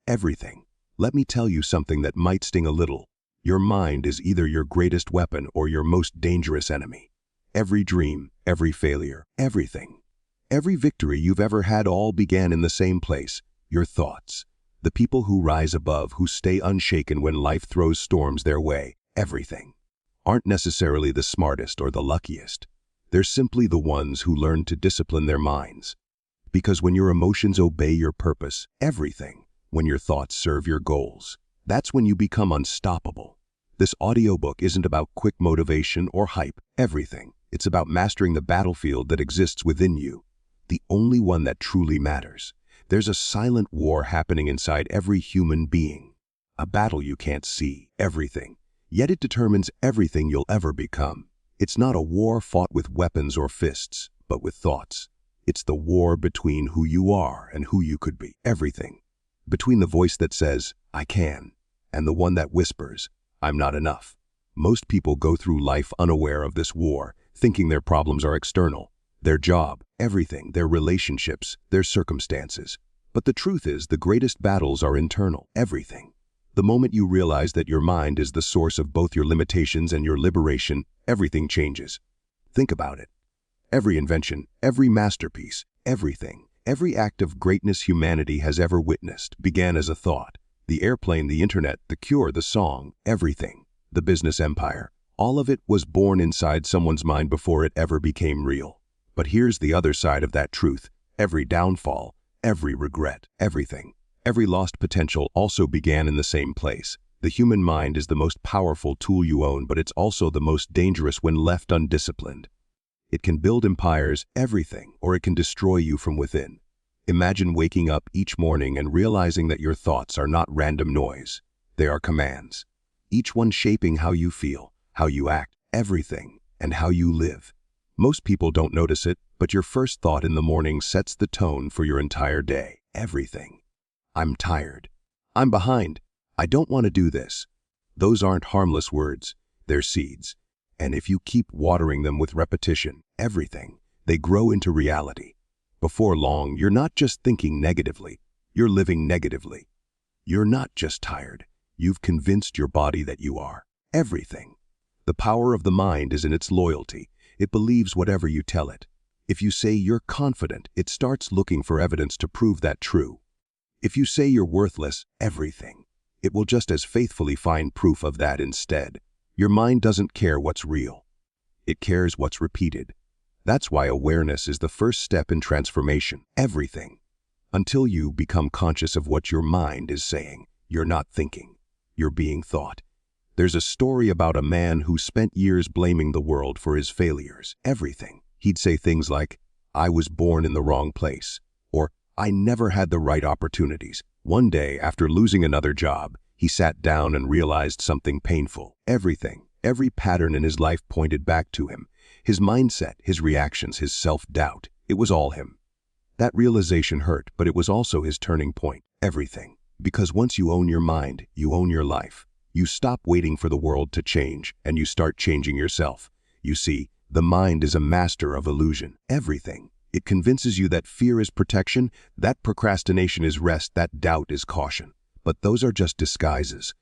everything. Let me tell you something that might sting a little. Your mind is either your greatest weapon or your most dangerous enemy. Every dream, every failure, everything. Every victory you've ever had all began in the same place, your thoughts. The people who rise above, who stay unshaken when life throws storms their way, everything, aren't necessarily the smartest or the luckiest. They're simply the ones who learn to discipline their minds. Because when your emotions obey your purpose, everything, when your thoughts serve your goals, that's when you become unstoppable. This audiobook isn't about quick motivation or hype, everything. It's about mastering the battlefield that exists within you, the only one that truly matters. There's a silent war happening inside every human being, a battle you can't see, everything. Yet it determines everything you'll ever become. It's not a war fought with weapons or fists, but with thoughts. It's the war between who you are and who you could be, everything. Between the voice that says, I can, and the one that whispers, I'm not enough. Most people go through life unaware of this war, thinking their problems are external. Their job, everything, their relationships, their circumstances. But the truth is, the greatest battles are internal, everything. The moment you realize that your mind is the source of both your limitations and your liberation, everything changes. Think about it. Every invention, every masterpiece, everything, every act of greatness humanity has ever witnessed began as a thought. The airplane, the internet, the cure, the song, everything, the business empire, all of it was born inside someone's mind before it ever became real. But here's the other side of that truth. Every downfall, every regret, everything, every lost potential also began in the same place. The human mind is the most powerful tool you own, but it's also the most dangerous when left undisciplined. It can build empires, everything, or it can destroy you from within. Imagine waking up each morning and realizing that your thoughts are not random noise. They are commands, each one shaping how you feel, how you act, everything, and how you live. Most people don't notice it, but your first thought in the morning sets the tone for your entire day. Everything. I'm tired. I'm behind. I don't want to do this. Those aren't harmless words. They're seeds. And if you keep watering them with repetition, everything, they grow into reality. Before long, you're not just thinking negatively, you're living negatively. You're not just tired. You've convinced your body that you are. Everything. The power of the mind is in its loyalty. It believes whatever you tell it. If you say you're confident, it starts looking for evidence to prove that true. If you say you're worthless, everything, it will just as faithfully find proof of that instead. Your mind doesn't care what's real. It cares what's repeated. That's why awareness is the first step in transformation. Everything. Until you become conscious of what your mind is saying, you're not thinking. You're being thought. There's a story about a man who spent years blaming the world for his failures. Everything. He'd say things like, I was born in the wrong place, or I never had the right opportunities. One day, after losing another job, he sat down and realized something painful. Everything, every pattern in his life pointed back to him. His mindset, his reactions, his self-doubt. It was all him. That realization hurt, but it was also his turning point. Everything. Because once you own your mind, you own your life. You stop waiting for the world to change, and you start changing yourself. You see, the mind is a master of illusion. Everything. It convinces you that fear is protection, that procrastination is rest, that doubt is caution. But those are just disguises.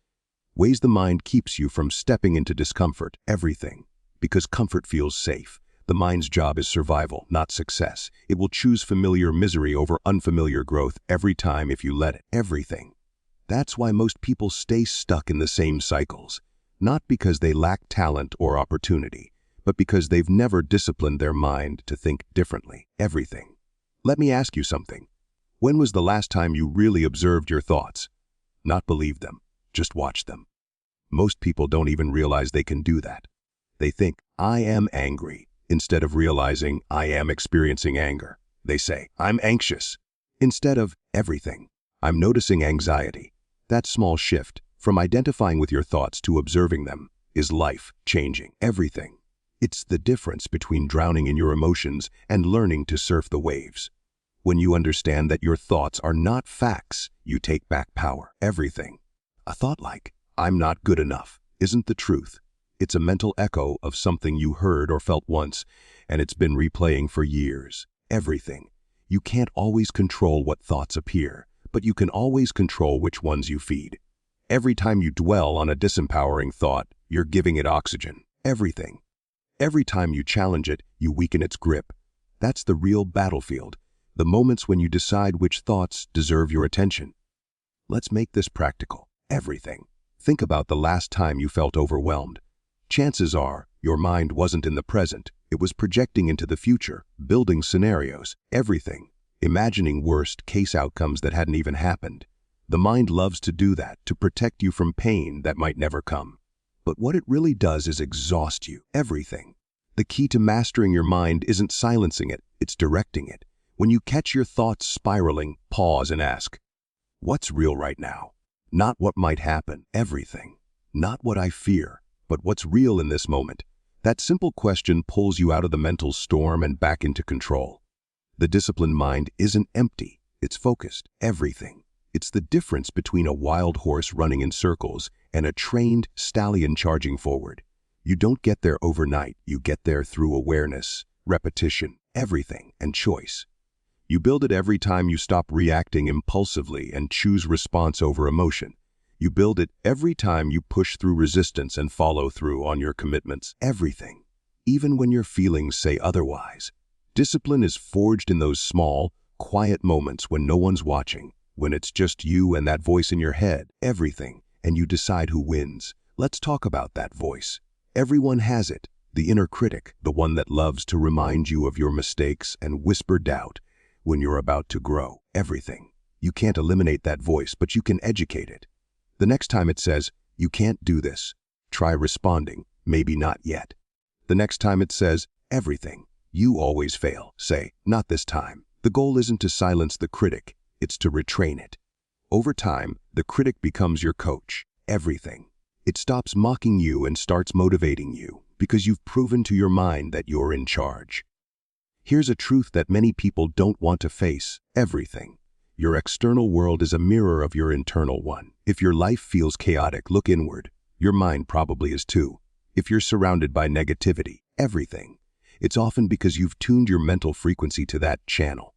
Ways the mind keeps you from stepping into discomfort. Everything. Because comfort feels safe. The mind's job is survival, not success. It will choose familiar misery over unfamiliar growth every time if you let it. Everything. That's why most people stay stuck in the same cycles. Not because they lack talent or opportunity, but because they've never disciplined their mind to think differently. Everything. Let me ask you something. When was the last time you really observed your thoughts? Not believe them, just watch them. Most people don't even realize they can do that. They think, I am angry, instead of realizing I am experiencing anger. They say, I'm anxious, instead of everything. I'm noticing anxiety. That small shift, from identifying with your thoughts to observing them, is life-changing. Everything. It's the difference between drowning in your emotions and learning to surf the waves. When you understand that your thoughts are not facts, you take back power. Everything. A thought like, I'm not good enough, isn't the truth. It's a mental echo of something you heard or felt once, and it's been replaying for years. Everything. You can't always control what thoughts appear, but you can always control which ones you feed. Every time you dwell on a disempowering thought, you're giving it oxygen. Everything. Every time you challenge it, you weaken its grip. That's the real battlefield, the moments when you decide which thoughts deserve your attention. Let's make this practical. Everything. Think about the last time you felt overwhelmed. Chances are, your mind wasn't in the present. It was projecting into the future, building scenarios. Everything. Imagining worst-case outcomes that hadn't even happened. The mind loves to do that, to protect you from pain that might never come. But what it really does is exhaust you. Everything. The key to mastering your mind isn't silencing it, it's directing it. When you catch your thoughts spiraling, pause and ask, what's real right now? Not what might happen. Everything. Not what I fear, but what's real in this moment. That simple question pulls you out of the mental storm and back into control. The disciplined mind isn't empty, it's focused. Everything. It's the difference between a wild horse running in circles and a trained stallion charging forward. You don't get there overnight, you get there through awareness, repetition, everything, and choice. You build it every time you stop reacting impulsively and choose response over emotion. You build it every time you push through resistance and follow through on your commitments. Everything. Even when your feelings say otherwise. Discipline is forged in those small, quiet moments when no one's watching, when it's just you and that voice in your head. Everything. And you decide who wins. Let's talk about that voice. Everyone has it. The inner critic, the one that loves to remind you of your mistakes and whisper doubt when you're about to grow. Everything. You can't eliminate that voice, but you can educate it. The next time it says, you can't do this, try responding, maybe not yet. The next time it says, everything, you always fail, say, not this time. The goal isn't to silence the critic, it's to retrain it. Over time, the critic becomes your coach. Everything. It stops mocking you and starts motivating you because you've proven to your mind that you're in charge. Here's a truth that many people don't want to face. Everything. Your external world is a mirror of your internal one. If your life feels chaotic, look inward. Your mind probably is too. If you're surrounded by negativity, everything, it's often because you've tuned your mental frequency to that channel.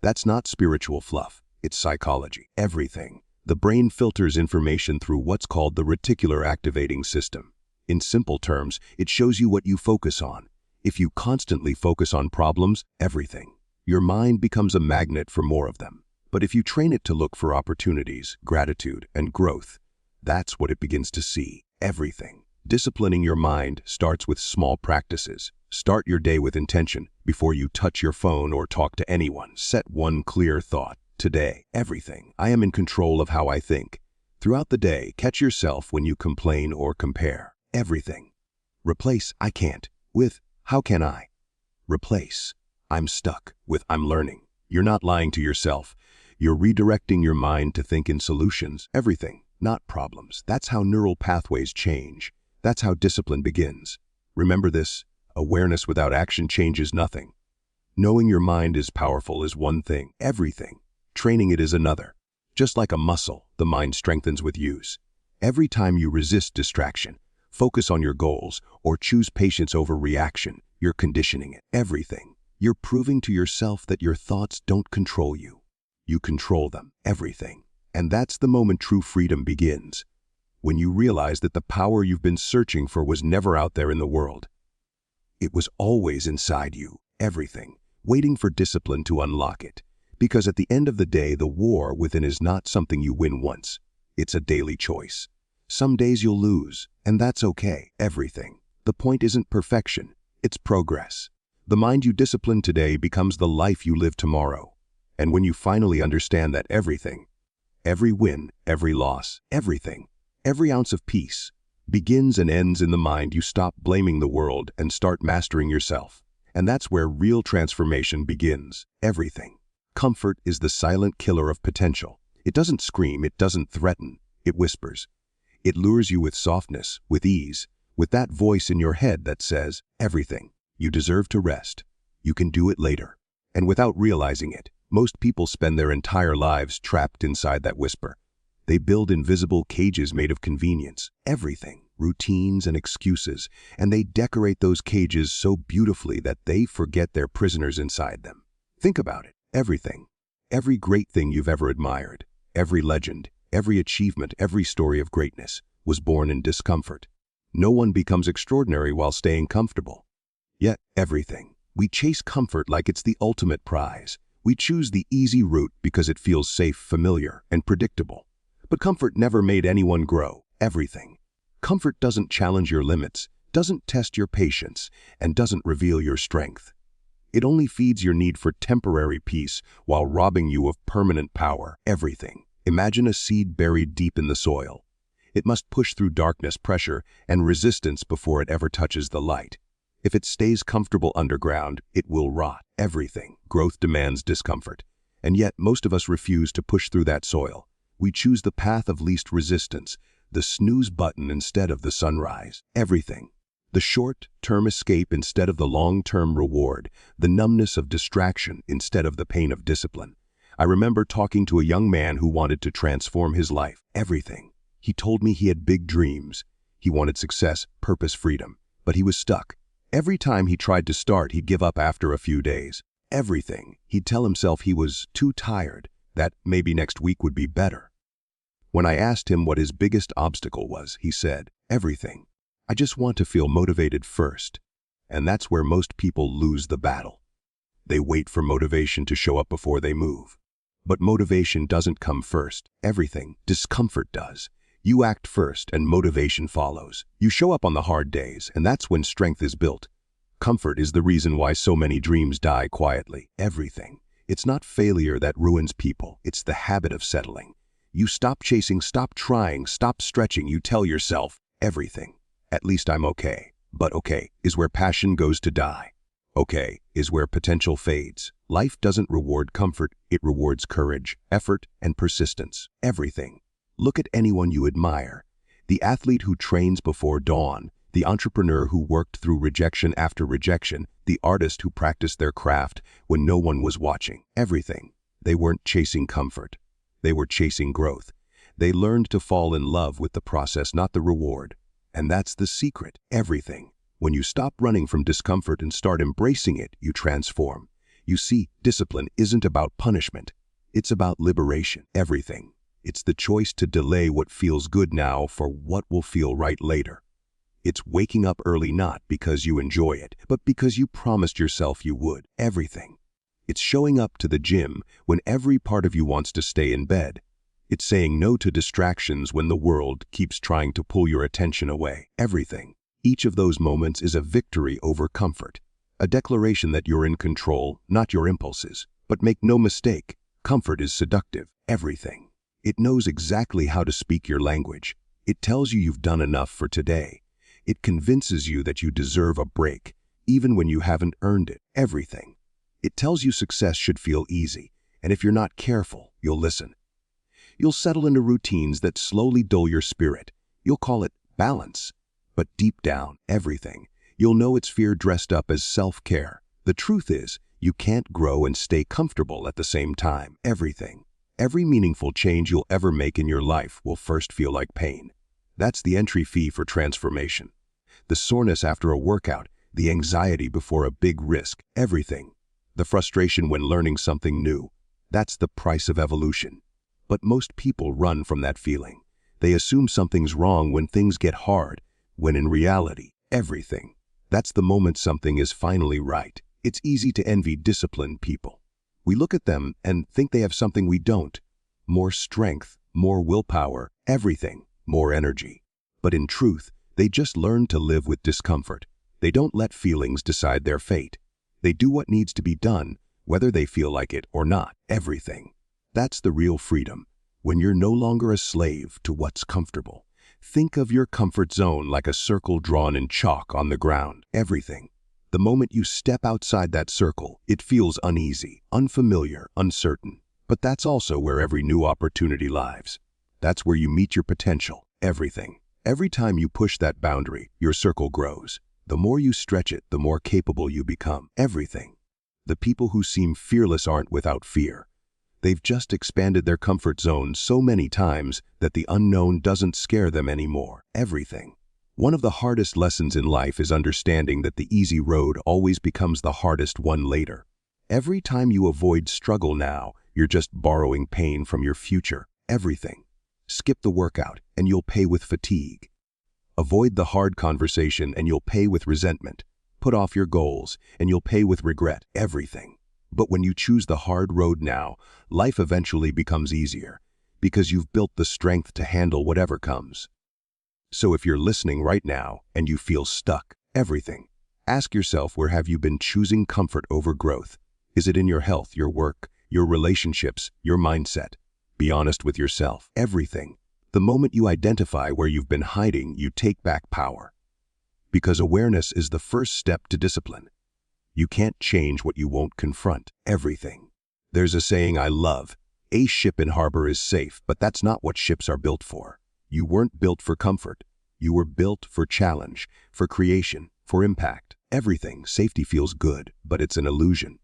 That's not spiritual fluff, it's psychology. Everything. The brain filters information through what's called the reticular activating system. In simple terms, it shows you what you focus on. If you constantly focus on problems, everything, your mind becomes a magnet for more of them. But if you train it to look for opportunities, gratitude, and growth, that's what it begins to see. Everything. Disciplining your mind starts with small practices. Start your day with intention. Before you touch your phone or talk to anyone, set one clear thought. Today, everything. I am in control of how I think. Throughout the day, catch yourself when you complain or compare. Everything. Replace I can't with how can I? Replace I'm stuck with I'm learning. You're not lying to yourself. You're redirecting your mind to think in solutions. Everything, not problems. That's how neural pathways change. That's how discipline begins. Remember this, awareness without action changes nothing. Knowing your mind is powerful is one thing. Everything. Training it is another. Just like a muscle, the mind strengthens with use. Every time you resist distraction, focus on your goals, or choose patience over reaction, you're conditioning it. Everything. You're proving to yourself that your thoughts don't control you. You control them. Everything. And that's the moment true freedom begins. When you realize that the power you've been searching for was never out there in the world. It was always inside you. Everything. Waiting for discipline to unlock it. Because at the end of the day, the war within is not something you win once. It's a daily choice. Some days you'll lose, and that's okay. Everything. The point isn't perfection, it's progress. The mind you discipline today becomes the life you live tomorrow. And when you finally understand that everything, every win, every loss, everything, every ounce of peace, begins and ends in the mind, you stop blaming the world and start mastering yourself. And that's where real transformation begins. Everything. Comfort is the silent killer of potential. It doesn't scream, it doesn't threaten, it whispers. It lures you with softness, with ease, with that voice in your head that says, everything, you deserve to rest. You can do it later. And without realizing it, most people spend their entire lives trapped inside that whisper. They build invisible cages made of convenience, everything, routines and excuses, and they decorate those cages so beautifully that they forget they're prisoners inside them. Think about it. Everything. Every great thing you've ever admired, every legend, every achievement, every story of greatness was born in discomfort. No one becomes extraordinary while staying comfortable. Yet, everything. We chase comfort like it's the ultimate prize. We choose the easy route because it feels safe, familiar, and predictable. But comfort never made anyone grow. Everything. Comfort doesn't challenge your limits, doesn't test your patience, and doesn't reveal your strength. It only feeds your need for temporary peace while robbing you of permanent power. Everything. Imagine a seed buried deep in the soil. It must push through darkness, pressure, and resistance before it ever touches the light. If it stays comfortable underground, it will rot. Everything. Growth demands discomfort. And yet, most of us refuse to push through that soil. We choose the path of least resistance, the snooze button instead of the sunrise. Everything. The short-term escape instead of the long-term reward, the numbness of distraction instead of the pain of discipline. I remember talking to a young man who wanted to transform his life. Everything. He told me he had big dreams. He wanted success, purpose, freedom. But he was stuck. Every time he tried to start, he'd give up after a few days. Everything. He'd tell himself he was too tired, that maybe next week would be better. When I asked him what his biggest obstacle was, he said, everything. I just want to feel motivated first. And that's where most people lose the battle. They wait for motivation to show up before they move. But motivation doesn't come first. Everything. Discomfort does. You act first and motivation follows. You show up on the hard days, and that's when strength is built. Comfort is the reason why so many dreams die quietly. Everything. It's not failure that ruins people. It's the habit of settling. You stop chasing, stop trying, stop stretching. You tell yourself, everything. At least I'm okay. But okay is where passion goes to die. Okay is where potential fades. Life doesn't reward comfort. It rewards courage, effort, and persistence. Everything. Look at anyone you admire. The athlete who trains before dawn, the entrepreneur who worked through rejection after rejection, the artist who practiced their craft when no one was watching. Everything. They weren't chasing comfort. They were chasing growth. They learned to fall in love with the process, not the reward. And that's the secret. Everything. When you stop running from discomfort and start embracing it, you transform. You see, discipline isn't about punishment. It's about liberation. Everything. It's the choice to delay what feels good now for what will feel right later. It's waking up early not because you enjoy it, but because you promised yourself you would. Everything. It's showing up to the gym when every part of you wants to stay in bed. It's saying no to distractions when the world keeps trying to pull your attention away. Everything. Each of those moments is a victory over comfort, a declaration that you're in control, not your impulses. But make no mistake, comfort is seductive. Everything. It knows exactly how to speak your language. It tells you you've done enough for today. It convinces you that you deserve a break, even when you haven't earned it. Everything. It tells you success should feel easy, and if you're not careful, you'll listen. You'll settle into routines that slowly dull your spirit. You'll call it balance. But deep down, everything. You'll know it's fear dressed up as self-care. The truth is, you can't grow and stay comfortable at the same time. Everything. Every meaningful change you'll ever make in your life will first feel like pain. That's the entry fee for transformation. The soreness after a workout, the anxiety before a big risk, everything. The frustration when learning something new. That's the price of evolution. But most people run from that feeling. They assume something's wrong when things get hard, when in reality, everything. That's the moment something is finally right. It's easy to envy disciplined people. We look at them and think they have something we don't. More strength, more willpower, everything, more energy. But in truth, they just learn to live with discomfort. They don't let feelings decide their fate. They do what needs to be done, whether they feel like it or not. Everything. That's the real freedom, when you're no longer a slave to what's comfortable. Think of your comfort zone like a circle drawn in chalk on the ground. Everything. The moment you step outside that circle, it feels uneasy, unfamiliar, uncertain. But that's also where every new opportunity lies. That's where you meet your potential. Everything. Every time you push that boundary, your circle grows. The more you stretch it, the more capable you become. Everything. The people who seem fearless aren't without fear. They've just expanded their comfort zone so many times that the unknown doesn't scare them anymore. Everything. One of the hardest lessons in life is understanding that the easy road always becomes the hardest one later. Every time you avoid struggle now, You're just borrowing pain from your future. Everything. Skip the workout, and you'll pay with fatigue. Avoid the hard conversation, and you'll pay with resentment. Put off your goals, and you'll pay with regret. Everything. But when you choose the hard road now, life eventually becomes easier, because you've built the strength to handle whatever comes. So if you're listening right now, and you feel stuck, everything, ask yourself, where have you been choosing comfort over growth? Is it in your health, your work, your relationships, your mindset? Be honest with yourself. Everything. The moment you identify where you've been hiding, you take back power. Because awareness is the first step to discipline. You can't change what you won't confront. Everything. There's a saying I love: a ship in harbor is safe, but that's not what ships are built for. You weren't built for comfort. You were built for challenge, for creation, for impact. Everything. Safety feels good, but it's an illusion.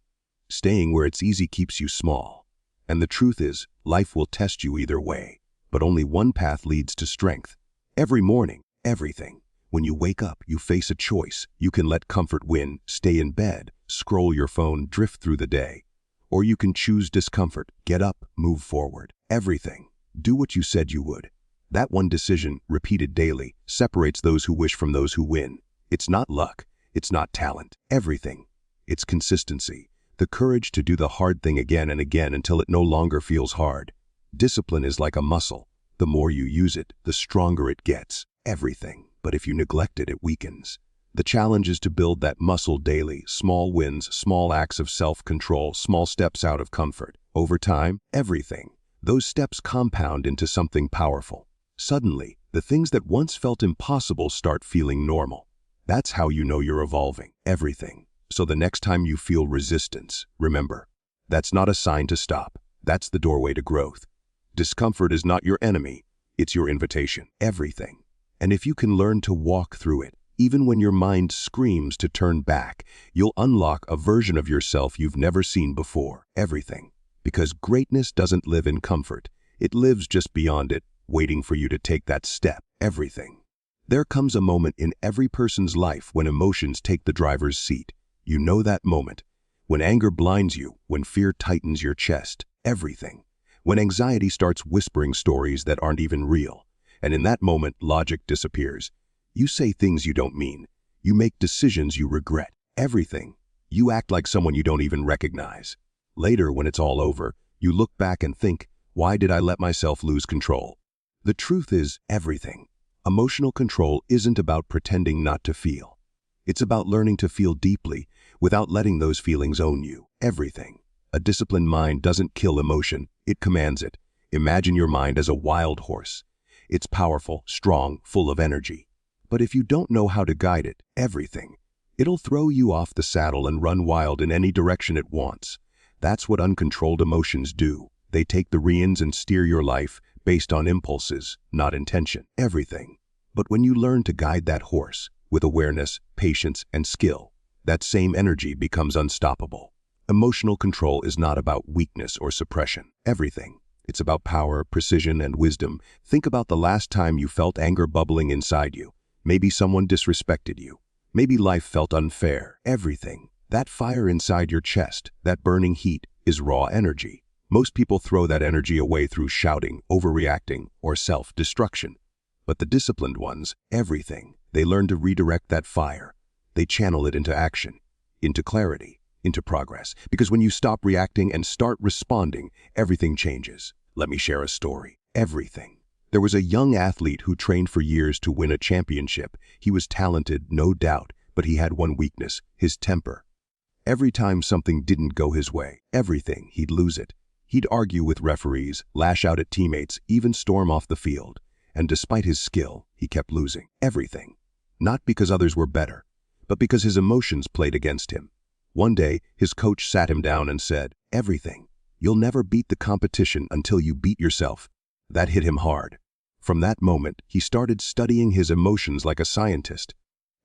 Staying where it's easy keeps you small. And the truth is, life will test you either way, but only one path leads to strength. Every morning, everything. When you wake up, you face a choice. You can let comfort win, stay in bed, scroll your phone, drift through the day. Or you can choose discomfort, get up, move forward. Everything. Do what you said you would. That one decision, repeated daily, separates those who wish from those who win. It's not luck. It's not talent. Everything. It's consistency. The courage to do the hard thing again and again until it no longer feels hard. Discipline is like a muscle. The more you use it, the stronger it gets. Everything. But if you neglect it, it weakens. The challenge is to build that muscle daily. Small wins, small acts of self-control, small steps out of comfort. Over time, everything. Those steps compound into something powerful. Suddenly, the things that once felt impossible start feeling normal. That's how you know you're evolving. Everything. So the next time you feel resistance, remember, that's not a sign to stop. That's the doorway to growth. Discomfort is not your enemy. It's your invitation. Everything. And if you can learn to walk through it, even when your mind screams to turn back, you'll unlock a version of yourself you've never seen before. Everything. Because greatness doesn't live in comfort. It lives just beyond it, waiting for you to take that step. Everything. There comes a moment in every person's life when emotions take the driver's seat. You know that moment. When anger blinds you, when fear tightens your chest. Everything. When anxiety starts whispering stories that aren't even real. And in that moment, logic disappears. You say things you don't mean. You make decisions you regret. Everything. You act like someone you don't even recognize. Later, when it's all over, you look back and think, why did I let myself lose control? The truth is, everything. Emotional control isn't about pretending not to feel. It's about learning to feel deeply without letting those feelings own you. Everything. A disciplined mind doesn't kill emotion, it commands it. Imagine your mind as a wild horse. It's powerful, strong, full of energy. But if you don't know how to guide it, everything, it'll throw you off the saddle and run wild in any direction it wants. That's what uncontrolled emotions do. They take the reins and steer your life based on impulses, not intention. Everything. But when you learn to guide that horse with awareness, patience, and skill, that same energy becomes unstoppable. Emotional control is not about weakness or suppression. Everything. It's about power, precision, and wisdom. Think about the last time you felt anger bubbling inside you. Maybe someone disrespected you. Maybe life felt unfair. Everything. That fire inside your chest, that burning heat, is raw energy. Most people throw that energy away through shouting, overreacting, or self-destruction. But the disciplined ones, everything, they learn to redirect that fire. They channel it into action, into clarity, into progress. Because when you stop reacting and start responding, everything changes. Let me share a story. Everything. There was a young athlete who trained for years to win a championship. He was talented, no doubt, but he had one weakness: his temper. Every time something didn't go his way, everything, he'd lose it. He'd argue with referees, lash out at teammates, even storm off the field. And despite his skill, he kept losing. Everything. Not because others were better, but because his emotions played against him. One day, his coach sat him down and said, "Everything. You'll never beat the competition until you beat yourself." That hit him hard. From that moment, he started studying his emotions like a scientist.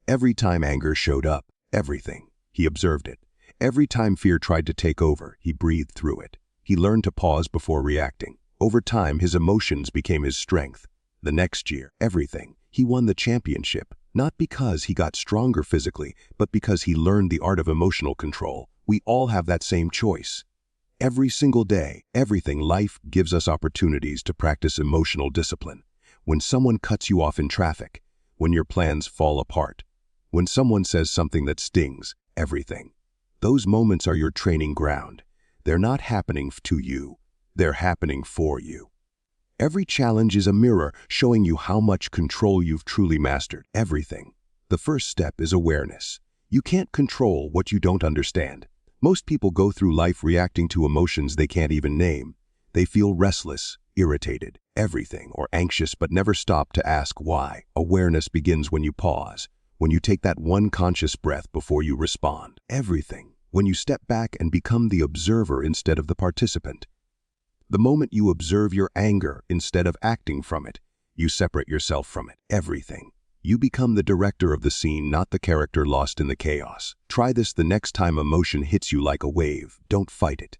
Every time anger showed up, everything, he observed it. Every time fear tried to take over, he breathed through it. He learned to pause before reacting. Over time, his emotions became his strength. The next year, everything, he won the championship. Not because he got stronger physically, but because he learned the art of emotional control. We all have that same choice. Every single day, everything. Life gives us opportunities to practice emotional discipline. When someone cuts you off in traffic, when your plans fall apart, when someone says something that stings, everything. Those moments are your training ground. They're not happening to you, they're happening for you. Every challenge is a mirror showing you how much control you've truly mastered. Everything. The first step is awareness. You can't control what you don't understand. Most people go through life reacting to emotions they can't even name. They feel restless, irritated, everything, or anxious but never stop to ask why. Awareness begins when you pause, when you take that one conscious breath before you respond. Everything. When you step back and become the observer instead of the participant. The moment you observe your anger instead of acting from it, you separate yourself from it. Everything. You become the director of the scene, not the character lost in the chaos. Try this the next time emotion hits you like a wave. Don't fight it.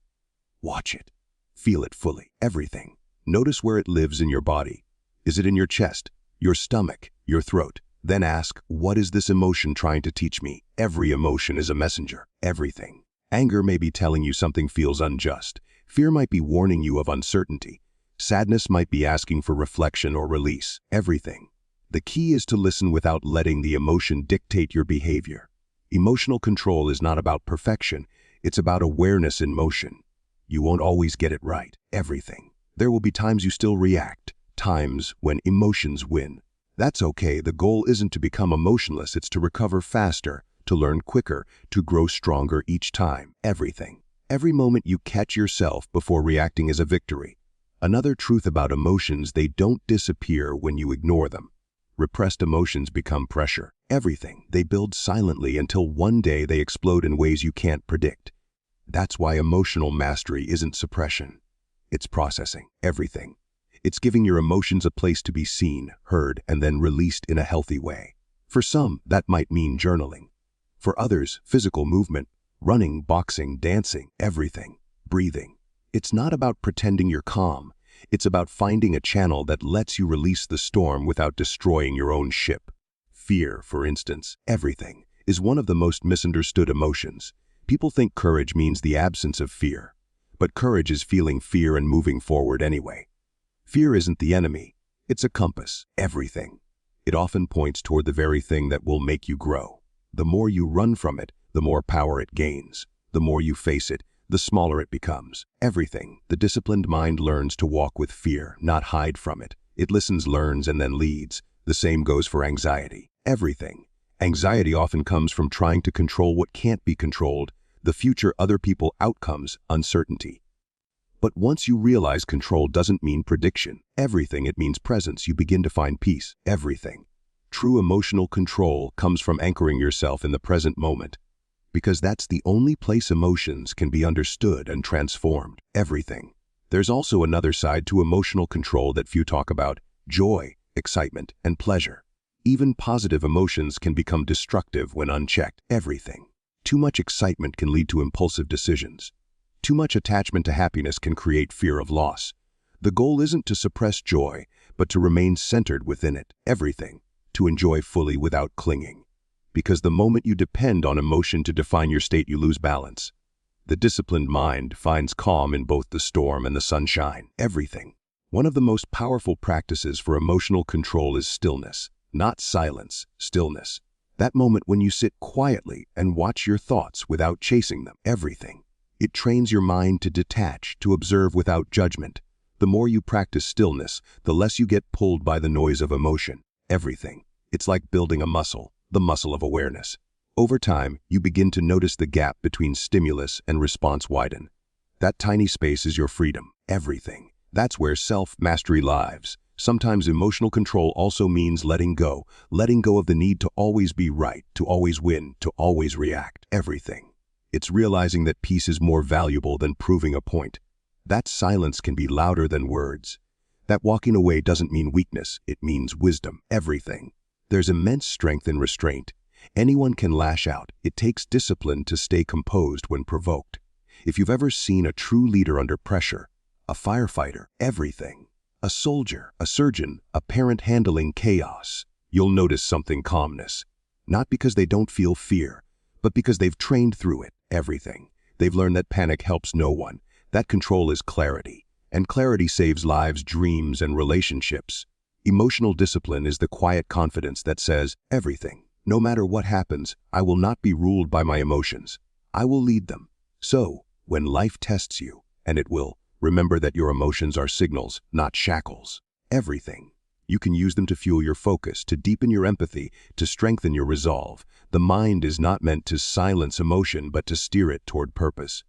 Watch it. Feel it fully. Everything. Notice where it lives in your body. Is it in your chest, your stomach, your throat? Then ask, what is this emotion trying to teach me? Every emotion is a messenger. Everything. Anger may be telling you something feels unjust. Fear might be warning you of uncertainty. Sadness might be asking for reflection or release. Everything. The key is to listen without letting the emotion dictate your behavior. Emotional control is not about perfection. It's about awareness in motion. You won't always get it right. Everything. There will be times you still react, times when emotions win. That's okay. The goal isn't to become emotionless. It's to recover faster, to learn quicker, to grow stronger each time. Everything. Every moment you catch yourself before reacting is a victory. Another truth about emotions: they don't disappear when you ignore them. Repressed emotions become pressure. Everything. They build silently until one day they explode in ways you can't predict. That's why emotional mastery isn't suppression. It's processing. Everything. It's giving your emotions a place to be seen, heard, and then released in a healthy way. For some, that might mean journaling. For others, physical movement. Running, boxing, dancing, everything. Breathing. It's not about pretending you're calm. It's about finding a channel that lets you release the storm without destroying your own ship. Fear, for instance, everything, is one of the most misunderstood emotions. People think courage means the absence of fear. But courage is feeling fear and moving forward anyway. Fear isn't the enemy. It's a compass. Everything. It often points toward the very thing that will make you grow. The more you run from it, the more power it gains. The more you face it, the smaller it becomes. Everything. The disciplined mind learns to walk with fear, not hide from it. It listens, learns, and then leads. The same goes for anxiety. Everything. Anxiety often comes from trying to control what can't be controlled: the future, other people, outcomes, uncertainty. But once you realize control doesn't mean prediction, everything, it means presence, you begin to find peace. Everything. True emotional control comes from anchoring yourself in the present moment, because that's the only place emotions can be understood and transformed. Everything. There's also another side to emotional control that few talk about: joy, excitement, and pleasure. Even positive emotions can become destructive when unchecked. Everything. Too much excitement can lead to impulsive decisions. Too much attachment to happiness can create fear of loss. The goal isn't to suppress joy, but to remain centered within it. Everything. To enjoy fully without clinging. Because the moment you depend on emotion to define your state, you lose balance. The disciplined mind finds calm in both the storm and the sunshine. Everything. One of the most powerful practices for emotional control is stillness. Not silence, stillness. That moment when you sit quietly and watch your thoughts without chasing them. Everything. It trains your mind to detach, to observe without judgment. The more you practice stillness, the less you get pulled by the noise of emotion. Everything. It's like building a muscle, the muscle of awareness. Over time, you begin to notice the gap between stimulus and response widen. That tiny space is your freedom. Everything. That's where self-mastery lives. Sometimes emotional control also means letting go of the need to always be right, to always win, to always react. Everything. It's realizing that peace is more valuable than proving a point. That silence can be louder than words. That walking away doesn't mean weakness, it means wisdom. Everything. There's immense strength in restraint. Anyone can lash out. It takes discipline to stay composed when provoked. If you've ever seen a true leader under pressure, a firefighter, everything, a soldier, a surgeon, a parent handling chaos, you'll notice something: calmness. Not because they don't feel fear, but because they've trained through it. Everything. They've learned that panic helps no one, That control is clarity, and clarity saves lives, dreams, and relationships. Emotional discipline is the quiet confidence that says, everything, no matter what happens, I will not be ruled by my emotions. I will lead them. So, when life tests you, and it will, remember that your emotions are signals, not shackles. Everything. You can use them to fuel your focus, to deepen your empathy, to strengthen your resolve. The mind is not meant to silence emotion, but to steer it toward purpose.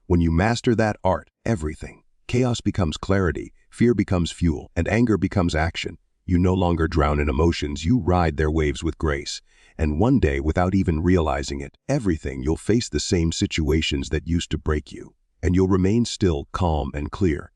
When you master that art, everything. Chaos becomes clarity, fear becomes fuel, and anger becomes action. You no longer drown in emotions, you ride their waves with grace. And one day, without even realizing it, everything, you'll face the same situations that used to break you. And you'll remain still, calm, and clear.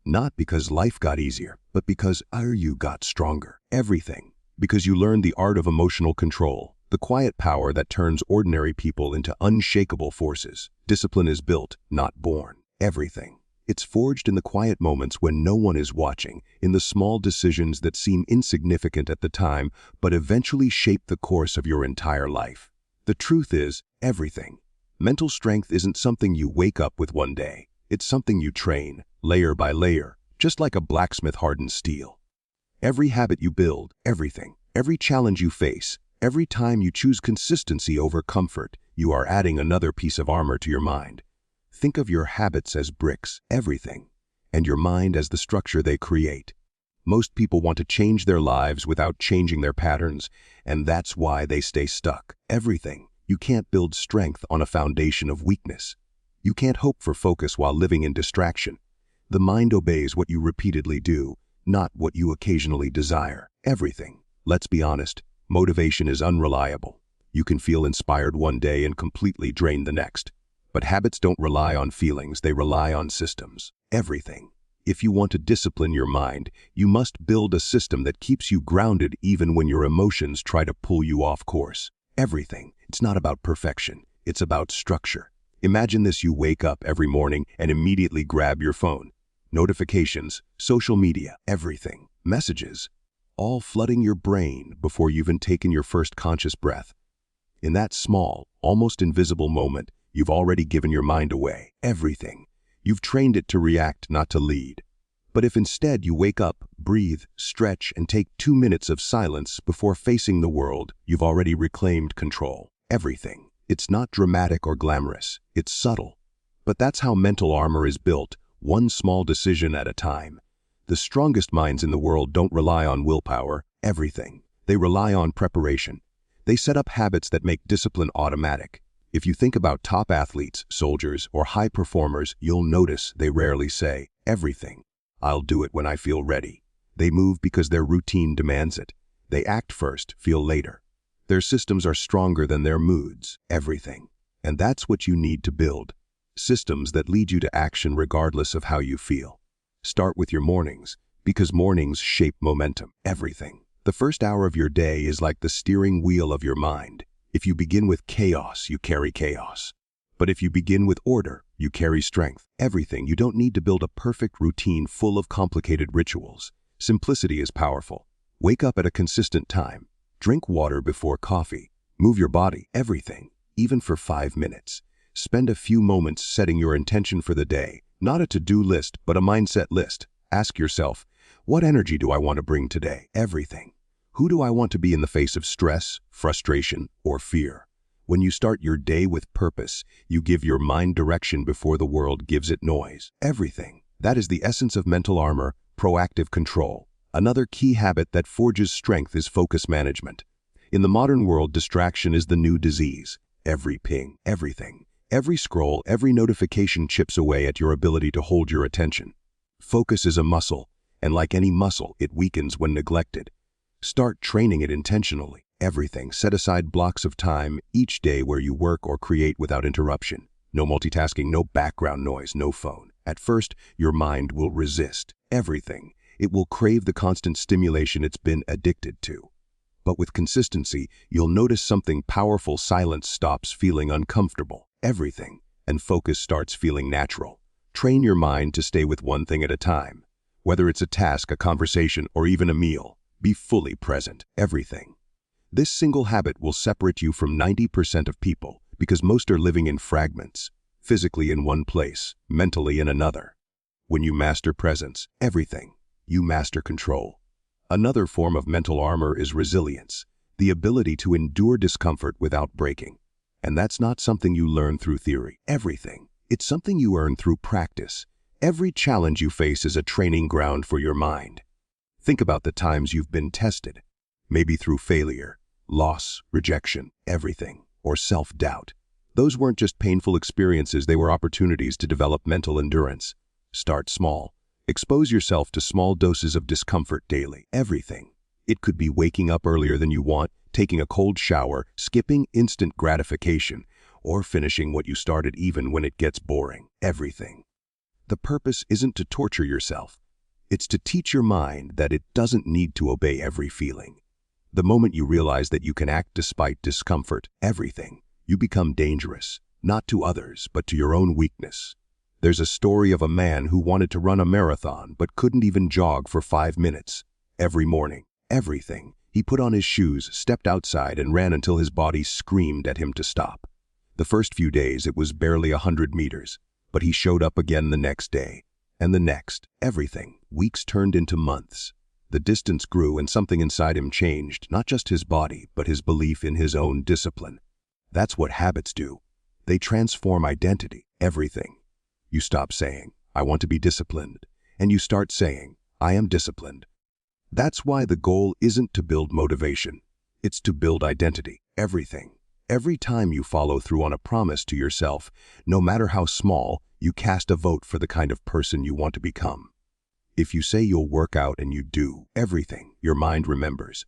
Not because life got easier, but because you got stronger. Everything. Because you learned the art of emotional control, the quiet power that turns ordinary people into unshakable forces. Discipline is built, not born. Everything. It's forged in the quiet moments when no one is watching, in the small decisions that seem insignificant at the time, but eventually shape the course of your entire life. The truth is, everything. Mental strength isn't something you wake up with one day. It's something you train, layer by layer, just like a blacksmith hardens steel. Every habit you build, everything, every challenge you face, every time you choose consistency over comfort, you are adding another piece of armor to your mind. Think of your habits as bricks, everything, and your mind as the structure they create. Most people want to change their lives without changing their patterns, and that's why they stay stuck. Everything. You can't build strength on a foundation of weakness. You can't hope for focus while living in distraction. The mind obeys what you repeatedly do, not what you occasionally desire. Everything. Let's be honest, motivation is unreliable. You can feel inspired one day and completely drained the next. But habits don't rely on feelings, they rely on systems. Everything. If you want to discipline your mind, you must build a system that keeps you grounded even when your emotions try to pull you off course. Everything. It's not about perfection, it's about structure. Imagine this: you wake up every morning and immediately grab your phone. Notifications, social media, everything, messages, all flooding your brain before you've even taken your first conscious breath. In that small, almost invisible moment, you've already given your mind away. Everything. You've trained it to react, not to lead. But if instead you wake up, breathe, stretch, and take 2 minutes of silence before facing the world, you've already reclaimed control. Everything. It's not dramatic or glamorous. It's subtle. But that's how mental armor is built, one small decision at a time. The strongest minds in the world don't rely on willpower, everything. They rely on preparation. They set up habits that make discipline automatic. If you think about top athletes, soldiers, or high performers, you'll notice they rarely say, everything. I'll do it when I feel ready. They move because their routine demands it. They act first, feel later. Their systems are stronger than their moods, everything. And that's what you need to build. Systems that lead you to action regardless of how you feel. Start with your mornings, because mornings shape momentum, everything. The first hour of your day is like the steering wheel of your mind. If you begin with chaos, you carry chaos. But if you begin with order, you carry strength. Everything. You don't need to build a perfect routine full of complicated rituals. Simplicity is powerful. Wake up at a consistent time. Drink water before coffee. Move your body. Everything. Even for 5 minutes. Spend a few moments setting your intention for the day. Not a to-do list, but a mindset list. Ask yourself, what energy do I want to bring today? Everything. Who do I want to be in the face of stress, frustration, or fear? When you start your day with purpose, you give your mind direction before the world gives it noise. Everything. That is the essence of mental armor, proactive control. Another key habit that forges strength is focus management. In the modern world, distraction is the new disease. Every ping, everything, every scroll, every notification chips away at your ability to hold your attention. Focus is a muscle, and like any muscle, it weakens when neglected. Start training it intentionally. Everything. Set aside blocks of time each day where you work or create without interruption. No multitasking, no background noise, no phone. At first, your mind will resist. Everything. It will crave the constant stimulation it's been addicted to. But with consistency, you'll notice something powerful. Silence stops feeling uncomfortable. Everything. And focus starts feeling natural. Train your mind to stay with one thing at a time. Whether it's a task, a conversation, or even a meal. Be fully present. Everything. This single habit will separate you from 90% of people because most are living in fragments. physically in one place, mentally in another. When you master presence, everything, you master control. Another form of mental armor is resilience, the ability to endure discomfort without breaking. And that's not something you learn through theory. Everything. It's something you earn through practice. Every challenge you face is a training ground for your mind. Think about the times you've been tested. Maybe through failure, loss, rejection, everything, or self-doubt. Those weren't just painful experiences, they were opportunities to develop mental endurance. Start small. Expose yourself to small doses of discomfort daily. Everything. It could be waking up earlier than you want, taking a cold shower, skipping instant gratification, or finishing what you started even when it gets boring. Everything. The purpose isn't to torture yourself. It's to teach your mind that it doesn't need to obey every feeling. The moment you realize that you can act despite discomfort, everything, you become dangerous, not to others, but to your own weakness. There's a story of a man who wanted to run a marathon but couldn't even jog for 5 minutes. Every morning, everything, he put on his shoes, stepped outside, and ran until his body screamed at him to stop. The first few days it was barely 100 meters, but he showed up again the next day, and the next, everything. Weeks turned into months. The distance grew and something inside him changed, not just his body, but his belief in his own discipline. That's what habits do. They transform identity, everything. You stop saying, I want to be disciplined, and you start saying, I am disciplined. That's why the goal isn't to build motivation. It's to build identity, everything. Every time you follow through on a promise to yourself, no matter how small, you cast a vote for the kind of person you want to become. If you say you'll work out and you do, everything, your mind remembers.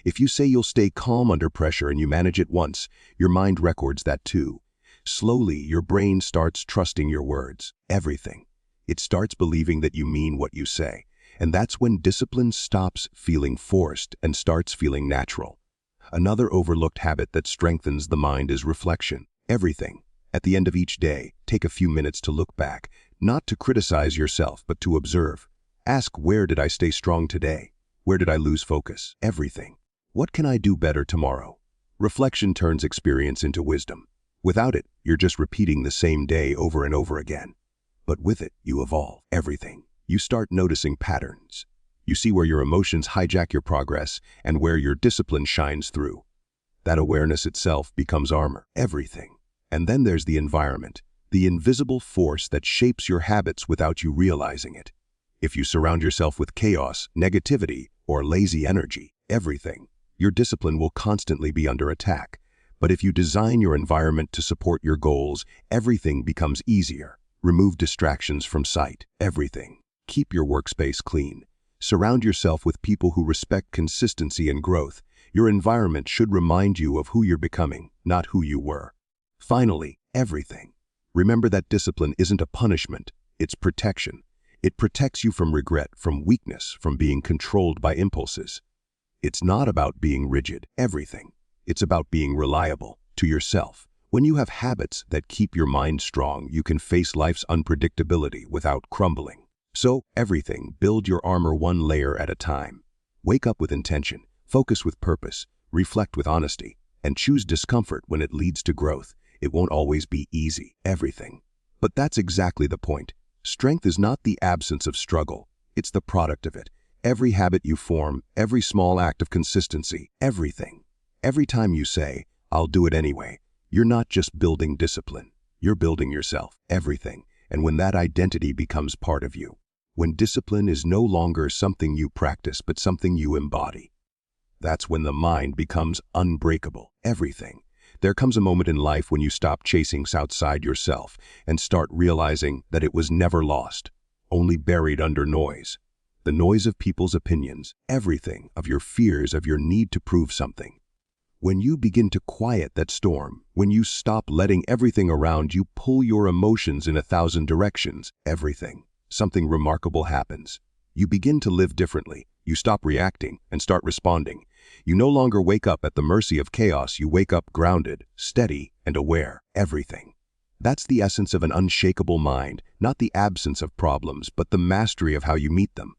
If you say you'll stay calm under pressure and you manage it once, your mind records that too. Slowly, your brain starts trusting your words, everything. It starts believing that you mean what you say. And that's when discipline stops feeling forced and starts feeling natural. Another overlooked habit that strengthens the mind is reflection, everything. At the end of each day, take a few minutes to look back, not to criticize yourself, but to observe. Ask, where did I stay strong today? Where did I lose focus? Everything. What can I do better tomorrow? Reflection turns experience into wisdom. Without it, you're just repeating the same day over and over again. But with it, you evolve. Everything. You start noticing patterns. You see where your emotions hijack your progress and where your discipline shines through. That awareness itself becomes armor. Everything. And then there's the environment, the invisible force that shapes your habits without you realizing it. If you surround yourself with chaos, negativity, or lazy energy, everything, your discipline will constantly be under attack. But if you design your environment to support your goals, everything becomes easier. Remove distractions from sight, everything. Keep your workspace clean. Surround yourself with people who respect consistency and growth. Your environment should remind you of who you're becoming, not who you were. Finally, everything. Remember that discipline isn't a punishment, it's protection. It protects you from regret, from weakness, from being controlled by impulses. It's not about being rigid, everything. It's about being reliable to yourself. When you have habits that keep your mind strong, you can face life's unpredictability without crumbling. So, everything, build your armor one layer at a time. Wake up with intention, focus with purpose, reflect with honesty, and choose discomfort when it leads to growth. It won't always be easy, everything. But that's exactly the point. Strength is not the absence of struggle, it's the product of it. Every habit you form, every small act of consistency, everything. Every time you say, I'll do it anyway, you're not just building discipline, you're building yourself, everything. And when that identity becomes part of you, when discipline is no longer something you practice but something you embody, that's when the mind becomes unbreakable, everything. There comes a moment in life when you stop chasing outside yourself and start realizing that it was never lost, only buried under noise. The noise of people's opinions, everything, of your fears, of your need to prove something. When you begin to quiet that storm, when you stop letting everything around you pull your emotions in 1,000 directions, everything, something remarkable happens. You begin to live differently. You stop reacting and start responding. You no longer wake up at the mercy of chaos. You wake up grounded, steady, and aware, everything. That's the essence of an unshakable mind, not the absence of problems, but the mastery of how you meet them.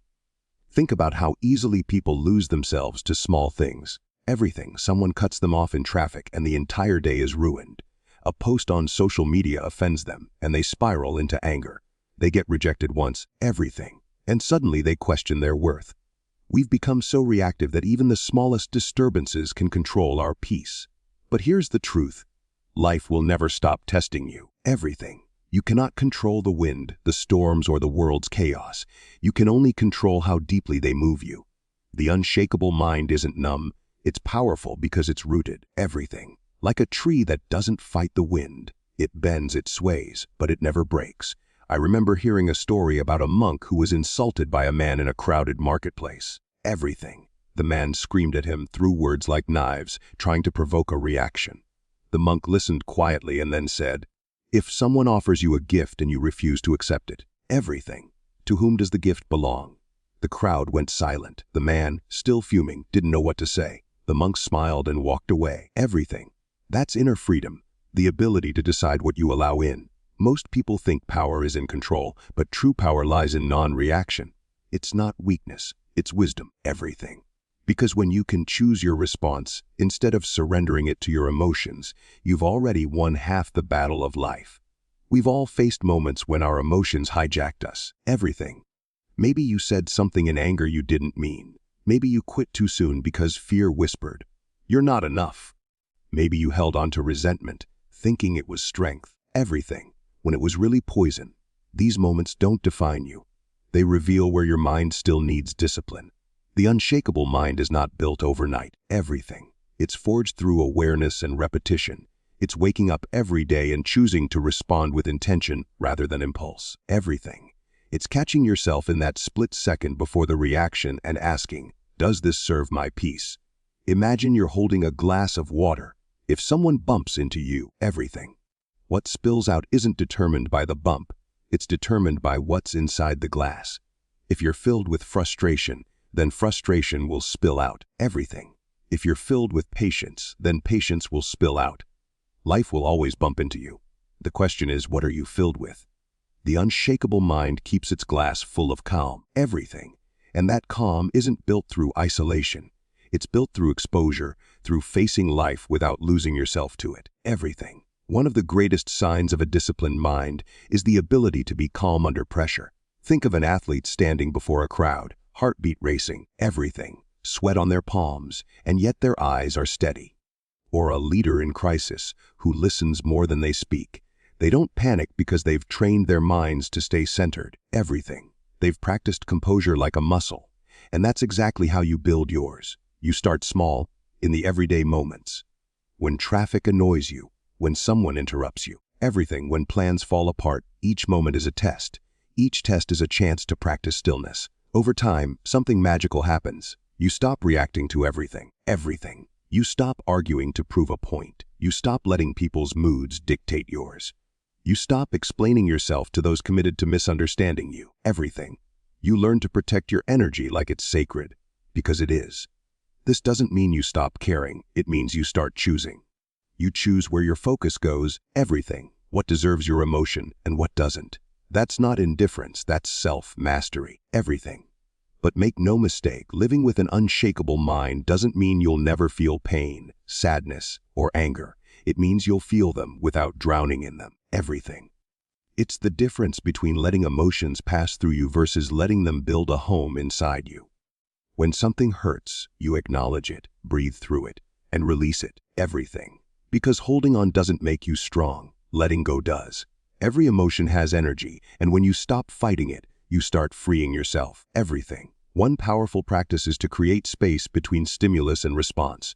Think about how easily people lose themselves to small things. Everything, someone cuts them off in traffic and the entire day is ruined. A post on social media offends them, and they spiral into anger. They get rejected once, everything, and suddenly they question their worth. We've become so reactive that even the smallest disturbances can control our peace. But here's the truth. Life will never stop testing you. Everything. You cannot control the wind, the storms, or the world's chaos. You can only control how deeply they move you. The unshakable mind isn't numb. It's powerful because it's rooted. Everything. Like a tree that doesn't fight the wind. It bends, it sways, but it never breaks. I remember hearing a story about a monk who was insulted by a man in a crowded marketplace. Everything. The man screamed at him, threw words like knives, trying to provoke a reaction. The monk listened quietly and then said, "If someone offers you a gift and you refuse to accept it, everything, to whom does the gift belong?" The crowd went silent. The man, still fuming, didn't know what to say. The monk smiled and walked away. Everything. That's inner freedom, the ability to decide what you allow in. Most people think power is in control, but true power lies in non-reaction. It's not weakness, it's wisdom. Everything. Because when you can choose your response, instead of surrendering it to your emotions, you've already won half the battle of life. We've all faced moments when our emotions hijacked us. Everything. Maybe you said something in anger you didn't mean. Maybe you quit too soon because fear whispered, "You're not enough." Maybe you held on to resentment, thinking it was strength. Everything, when it was really poison. These moments don't define you. They reveal where your mind still needs discipline. The unshakable mind is not built overnight. Everything. It's forged through awareness and repetition. It's waking up every day and choosing to respond with intention rather than impulse. Everything. It's catching yourself in that split second before the reaction and asking, "Does this serve my peace?" Imagine you're holding a glass of water. If someone bumps into you, everything. What spills out isn't determined by the bump. It's determined by what's inside the glass. If you're filled with frustration, then frustration will spill out. Everything. If you're filled with patience, then patience will spill out. Life will always bump into you. The question is, what are you filled with? The unshakable mind keeps its glass full of calm. Everything. And that calm isn't built through isolation. It's built through exposure, through facing life without losing yourself to it. Everything. One of the greatest signs of a disciplined mind is the ability to be calm under pressure. Think of an athlete standing before a crowd. Heartbeat racing, everything, sweat on their palms, and yet their eyes are steady. Or a leader in crisis who listens more than they speak. They don't panic because they've trained their minds to stay centered. Everything. They've practiced composure like a muscle. And that's exactly how you build yours. You start small, in the everyday moments. When traffic annoys you, when someone interrupts you, everything, when plans fall apart, each moment is a test. Each test is a chance to practice stillness. Over time, something magical happens. You stop reacting to everything. Everything. You stop arguing to prove a point. You stop letting people's moods dictate yours. You stop explaining yourself to those committed to misunderstanding you. Everything. You learn to protect your energy like it's sacred, because it is. This doesn't mean you stop caring. It means you start choosing. You choose where your focus goes. Everything. What deserves your emotion and what doesn't. That's not indifference, that's self-mastery. Everything. But make no mistake, living with an unshakable mind doesn't mean you'll never feel pain, sadness, or anger. It means you'll feel them without drowning in them. Everything. It's the difference between letting emotions pass through you versus letting them build a home inside you. When something hurts, you acknowledge it, breathe through it, and release it. Everything. Because holding on doesn't make you strong, letting go does. Every emotion has energy, and when you stop fighting it, you start freeing yourself. Everything. One powerful practice is to create space between stimulus and response.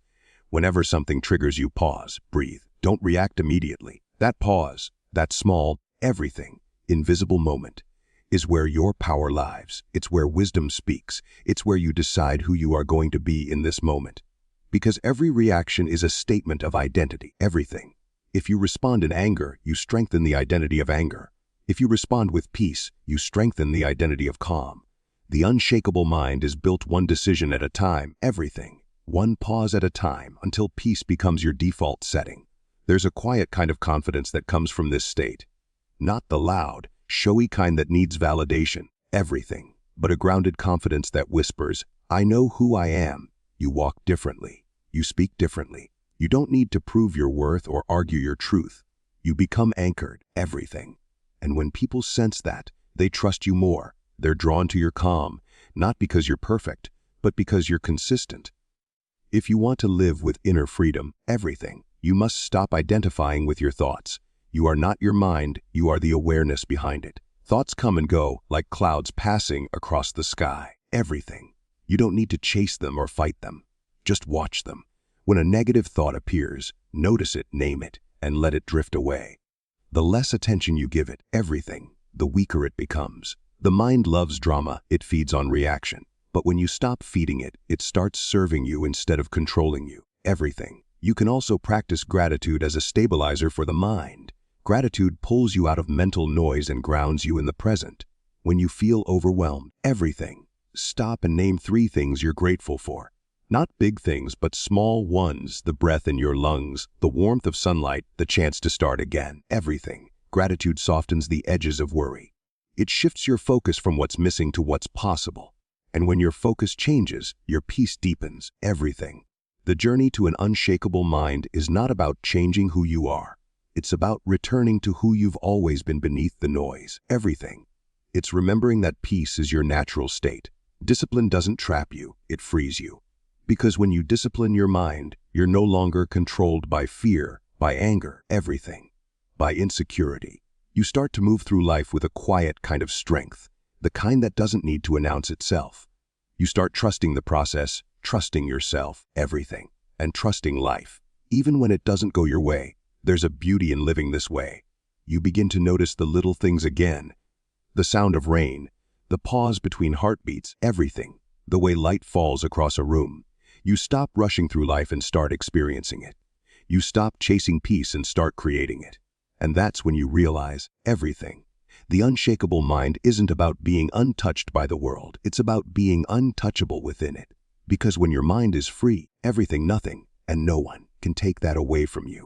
Whenever something triggers you, pause, breathe. Don't react immediately. That pause, that small, everything, invisible moment, is where your power lies. It's where wisdom speaks. It's where you decide who you are going to be in this moment. Because every reaction is a statement of identity. Everything. If you respond in anger, you strengthen the identity of anger. If you respond with peace, you strengthen the identity of calm. The unshakable mind is built one decision at a time. Everything. One pause at a time until peace becomes your default setting. There's a quiet kind of confidence that comes from this state. Not the loud, showy kind that needs validation. Everything. But a grounded confidence that whispers, "I know who I am." You walk differently. You speak differently. You don't need to prove your worth or argue your truth. You become anchored, everything. And when people sense that, they trust you more. They're drawn to your calm, not because you're perfect, but because you're consistent. If you want to live with inner freedom, everything, you must stop identifying with your thoughts. You are not your mind, you are the awareness behind it. Thoughts come and go like clouds passing across the sky. Everything. You don't need to chase them or fight them. Just watch them. When a negative thought appears, notice it, name it, and let it drift away. The less attention you give it, everything, the weaker it becomes. The mind loves drama, it feeds on reaction. But when you stop feeding it, it starts serving you instead of controlling you. Everything. You can also practice gratitude as a stabilizer for the mind. Gratitude pulls you out of mental noise and grounds you in the present. When you feel overwhelmed, everything. Stop and name 3 things you're grateful for. Not big things, but small ones, the breath in your lungs, the warmth of sunlight, the chance to start again. Everything. Gratitude softens the edges of worry. It shifts your focus from what's missing to what's possible. And when your focus changes, your peace deepens. Everything. The journey to an unshakable mind is not about changing who you are. It's about returning to who you've always been beneath the noise. Everything. It's remembering that peace is your natural state. Discipline doesn't trap you, it frees you. Because when you discipline your mind, you're no longer controlled by fear, by anger, everything, by insecurity. You start to move through life with a quiet kind of strength, the kind that doesn't need to announce itself. You start trusting the process, trusting yourself, everything, and trusting life. Even when it doesn't go your way, there's a beauty in living this way. You begin to notice the little things again. The sound of rain, the pause between heartbeats, everything, the way light falls across a room. You stop rushing through life and start experiencing it. You stop chasing peace and start creating it. And that's when you realize everything. The unshakable mind isn't about being untouched by the world. It's about being untouchable within it. Because when your mind is free, everything, nothing, and no one can take that away from you.